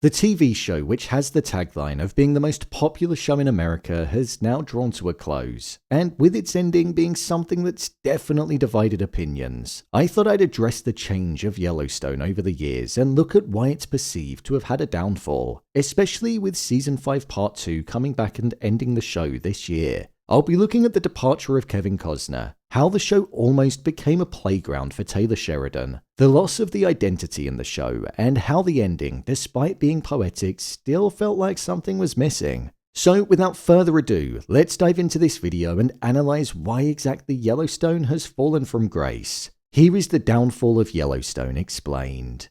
The TV show, which has the tagline of being the most popular show in America, has now drawn to a close, and with its ending being something that's definitely divided opinions, I thought I'd address the change of Yellowstone over the years and look at why it's perceived to have had a downfall, especially with Season 5 Part 2 coming back and ending the show this year. I'll be looking at the departure of Kevin Costner, how the show almost became a playground for Taylor Sheridan, the loss of the identity in the show, and how the ending, despite being poetic, still felt like something was missing. So without further ado, let's dive into this video and analyze why exactly Yellowstone has fallen from grace. Here is the downfall of Yellowstone explained.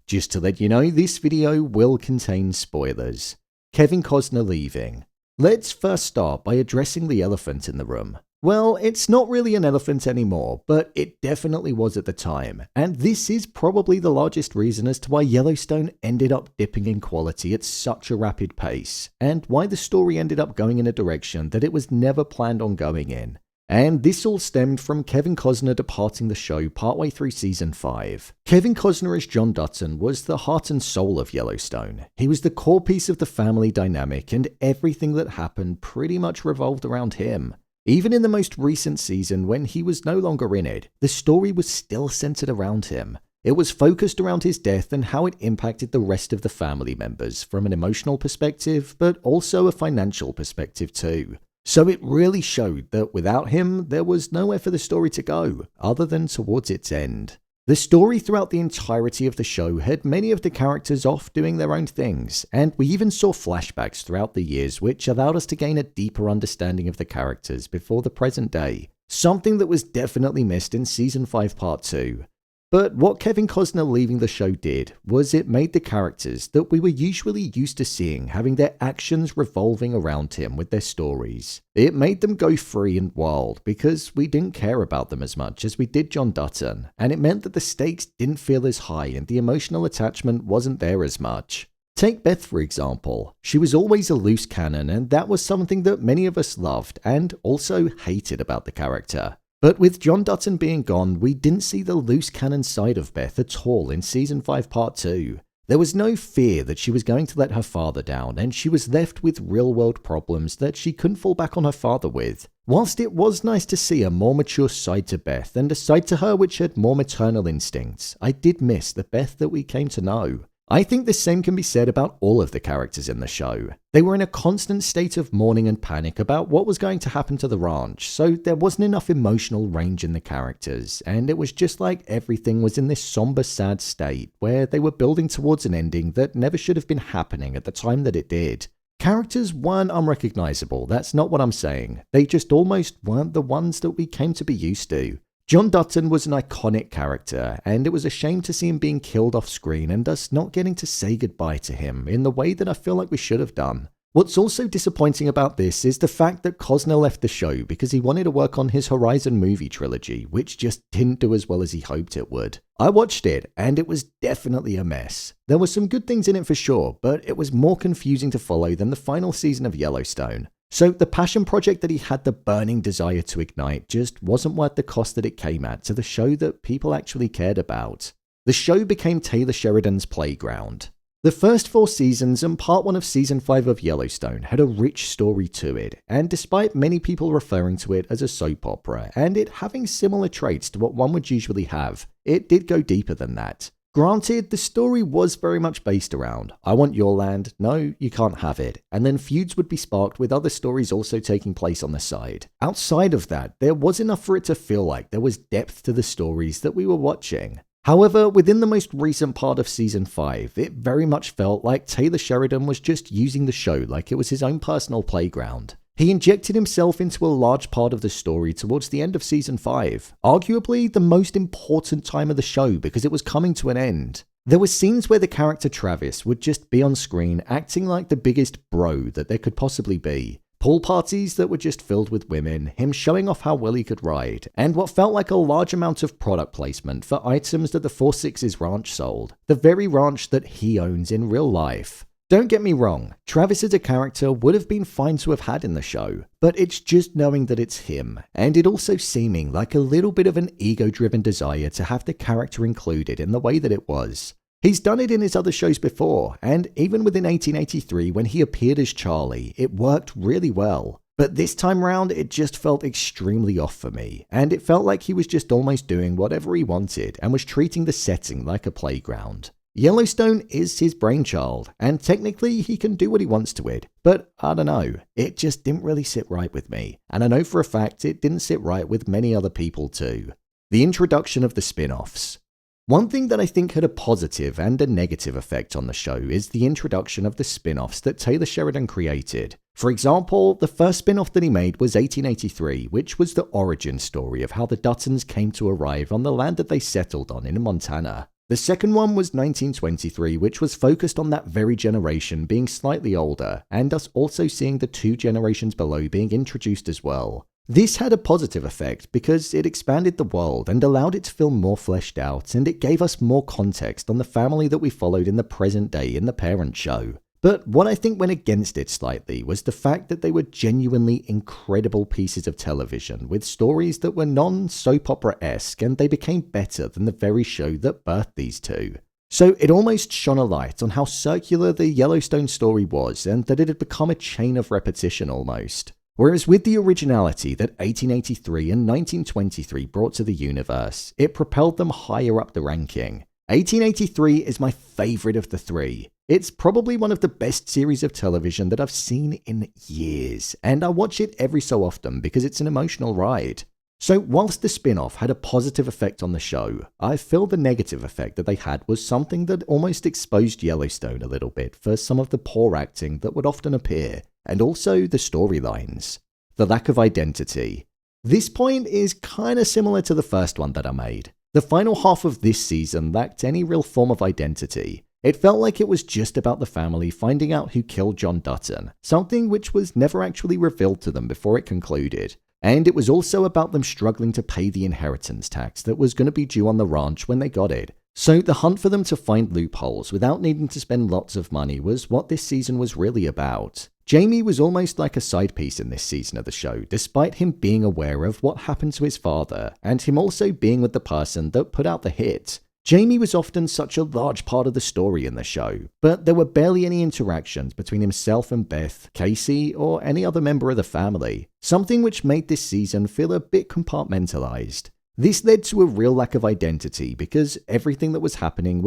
Just to let you know, this video will contain spoilers. Kevin Costner leaving. Let's first start by addressing the elephant in the room. Well, it's not really an elephant anymore, but it definitely was at the time, and this is probably the largest reason as to why Yellowstone ended up dipping in quality at such a rapid pace, and why the story ended up going in a direction that it was never planned on going in. And this all stemmed from Kevin Costner departing the show partway through Season 5. Kevin Costner as John Dutton was the heart and soul of Yellowstone. He was the core piece of the family dynamic, and everything that happened pretty much revolved around him. Even in the most recent season, when he was no longer in it, the story was still centered around him. It was focused around his death and how it impacted the rest of the family members from an emotional perspective, but also a financial perspective too. So it really showed that without him, there was nowhere for the story to go, other than towards its end. The story throughout the entirety of the show had many of the characters off doing their own things, and we even saw flashbacks throughout the years which allowed us to gain a deeper understanding of the characters before the present day, something that was definitely missed in Season 5 Part 2. But what Kevin Costner leaving the show did was it made the characters that we were usually used to seeing having their actions revolving around him with their stories. It made them go free and wild because we didn't care about them as much as we did John Dutton, and it meant that the stakes didn't feel as high and the emotional attachment wasn't there as much. Take Beth for example. She was always a loose cannon, and that was something that many of us loved and also hated about the character. But with John Dutton being gone, we didn't see the loose cannon side of Beth at all in Season 5 Part 2. There was no fear that she was going to let her father down, and she was left with real-world problems that she couldn't fall back on her father with. Whilst it was nice to see a more mature side to Beth and a side to her which had more maternal instincts, I did miss the Beth that we came to know. I think the same can be said about all of the characters in the show. They were in a constant state of mourning and panic about what was going to happen to the ranch, so there wasn't enough emotional range in the characters, and it was just like everything was in this somber, sad state where they were building towards an ending that never should have been happening at the time that it did. Characters weren't unrecognizable, that's not what I'm saying. They just almost weren't the ones that we came to be used to. John Dutton was an iconic character, and it was a shame to see him being killed off screen and us not getting to say goodbye to him in the way that I feel like we should have done. What's also disappointing about this is the fact that Costner left the show because he wanted to work on his Horizon movie trilogy, which just didn't do as well as he hoped it would. I watched it, and it was definitely a mess. There were some good things in it for sure, but it was more confusing to follow than the final season of Yellowstone. So the passion project that he had the burning desire to ignite just wasn't worth the cost that it came at to the show that people actually cared about. The show became Taylor Sheridan's playground. The first 4 seasons and part 1 of Season 5 of Yellowstone had a rich story to it, and despite many people referring to it as a soap opera and it having similar traits to what one would usually have, it did go deeper than that. Granted, the story was very much based around, I want your land, no, you can't have it, and then feuds would be sparked with other stories also taking place on the side. Outside of that, there was enough for it to feel like there was depth to the stories that we were watching. However, within the most recent part of Season 5, it very much felt like Taylor Sheridan was just using the show like it was his own personal playground. He injected himself into a large part of the story towards the end of Season 5, arguably the most important time of the show because it was coming to an end. There were scenes where the character Travis would just be on screen acting like the biggest bro that there could possibly be. Pool parties that were just filled with women, him showing off how well he could ride, and what felt like a large amount of product placement for items that the 4-6's ranch sold, the very ranch that he owns in real life. Don't get me wrong, Travis as a character would have been fine to have had in the show, but it's just knowing that it's him, and it also seeming like a little bit of an ego-driven desire to have the character included in the way that it was. He's done it in his other shows before, and even within 1883 when he appeared as Charlie, it worked really well. But this time round, it just felt extremely off for me, and it felt like he was just almost doing whatever he wanted and was treating the setting like a playground. Yellowstone is his brainchild, and technically he can do what he wants to it, but I don't know, it just didn't really sit right with me, and I know for a fact it didn't sit right with many other people too. The introduction of the spin-offs. One thing that I think had a positive and a negative effect on the show is the introduction of the spin-offs that Taylor Sheridan created. For example, the first spin-off that he made was 1883, which was the origin story of how the Duttons came to arrive on the land that they settled on in Montana. The second one was 1923, which was focused on that very generation being slightly older, and us also seeing the two generations below being introduced as well. This had a positive effect because it expanded the world and allowed it to feel more fleshed out, and it gave us more context on the family that we followed in the present day in the parent show. But what I think went against it slightly was the fact that they were genuinely incredible pieces of television with stories that were non-soap opera-esque, and they became better than the very show that birthed these two. So it almost shone a light on how circular the Yellowstone story was, and that it had become a chain of repetition almost. Whereas with the originality that 1883 and 1923 brought to the universe, it propelled them higher up the ranking. 1883 is my favourite of the three. It's probably one of the best series of television that I've seen in years, and I watch it every so often because it's an emotional ride. So whilst the spin-off had a positive effect on the show, I feel the negative effect that they had was something that almost exposed Yellowstone a little bit for some of the poor acting that would often appear, and also the storylines. The lack of identity. This point is kinda similar to the first one that I made. The final half of this season lacked any real form of identity. It felt like it was just about the family finding out who killed John Dutton, something which was never actually revealed to them before it concluded. And it was also about them struggling to pay the inheritance tax that was going to be due on the ranch when they got it. So the hunt for them to find loopholes without needing to spend lots of money was what this season was really about. Jamie was almost like a side piece in this season of the show, despite him being aware of what happened to his father, and him also being with the person that put out the hit. Jamie was often such a large part of the story in the show, but there were barely any interactions between himself and Beth, Kayce, or any other member of the family, something which made this season feel a bit compartmentalized. This led to a real lack of identity because everything that was happening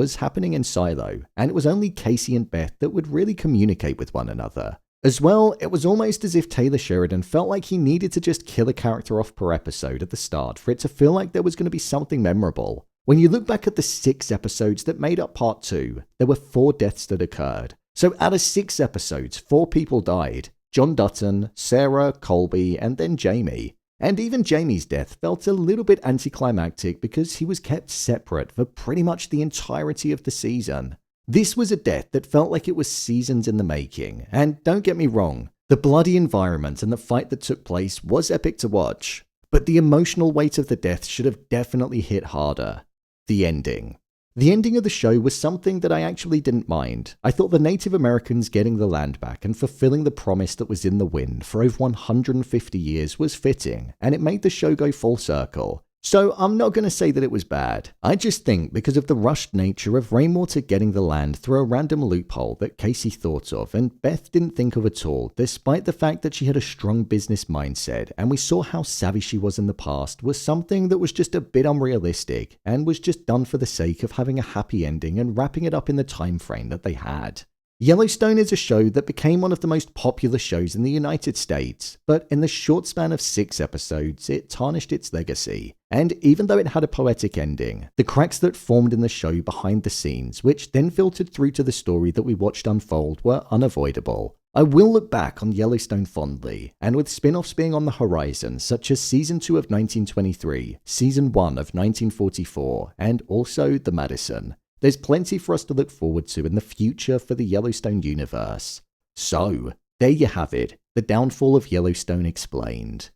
in silo, and it was only Kayce and Beth that would really communicate with one another. As well, it was almost as if Taylor Sheridan felt like he needed to just kill a character off per episode at the start for it to feel like there was going to be something memorable. When you look back at the 6 episodes that made up part 2, there were 4 deaths that occurred. So out of 6 episodes, 4 people died. John Dutton, Sarah, Colby, and then Jamie. And even Jamie's death felt a little bit anticlimactic because he was kept separate for pretty much the entirety of the season. This was a death that felt like it was seasons in the making, and don't get me wrong, the bloody environment and the fight that took place was epic to watch, but the emotional weight of the death should have definitely hit harder. The ending. The ending of the show was something that I actually didn't mind. I thought the Native Americans getting the land back and fulfilling the promise that was in the wind for over 150 years was fitting, and it made the show go full circle. So I'm not going to say that it was bad. I just think because of the rushed nature of Rainwater getting the land through a random loophole that Kayce thought of and Beth didn't think of at all, despite the fact that she had a strong business mindset and we saw how savvy she was in the past, was something that was just a bit unrealistic and was just done for the sake of having a happy ending and wrapping it up in the time frame that they had. Yellowstone is a show that became one of the most popular shows in the United States, but in the short span of 6 episodes, it tarnished its legacy. And even though it had a poetic ending, the cracks that formed in the show behind the scenes, which then filtered through to the story that we watched unfold, were unavoidable. I will look back on Yellowstone fondly, and with spin-offs being on the horizon, such as Season 2 of 1923, Season 1 of 1944, and also The Madison, there's plenty for us to look forward to in the future for the Yellowstone universe. So, there you have it, the downfall of Yellowstone explained.